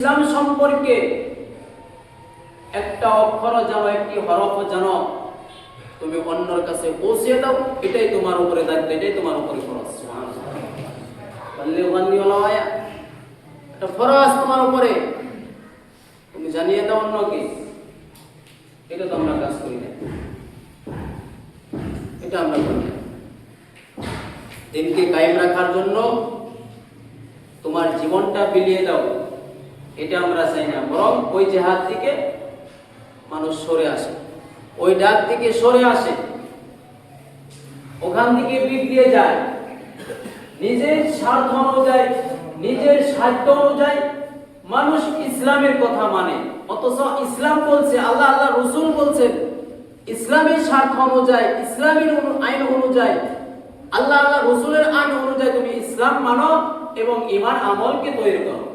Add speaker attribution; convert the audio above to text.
Speaker 1: ইসলাম সম্পর্কে একটা অক্ষর জানো, একটি হরফ জানো, তুমি অন্যর কাছে পৌঁছে দাও, এটাই তোমার উপরে দায়িত্ব, এটাই তোমার উপরে ফরজ। সুবহানাল্লাহ। এটা ফরজ তোমার উপরে, তুমি জানিয়ে দাও অন্যকে। এটা তো আমরা কাজ করি না, এটা আমরা করি না। দিনকে কায়েম রাখার জন্য তোমার জীবনটা বিলিয়ে দাও, এটা আমরা চাই না। বরং ওই জেহাদ থেকে মানুষ সরে আসে, ওই ডাক থেকে সরে আসে, ওখান থেকে বিগড়িয়ে যায়, নিজের স্বার্থ অনুযায়ী, নিজের সাধ্য অনুযায়ী মানুষ ইসলামের কথা মানে, অথচ ইসলাম বলছে, আল্লাহ আল্লাহ রসুল বলছেন ইসলামের স্বার্থ অনুযায়ী, ইসলামের আইন অনুযায়ী, আল্লাহ আল্লাহ রসুলের আইন অনুযায়ী তুমি ইসলাম মানো এবং ঈমান আমলকে তৈরি করো।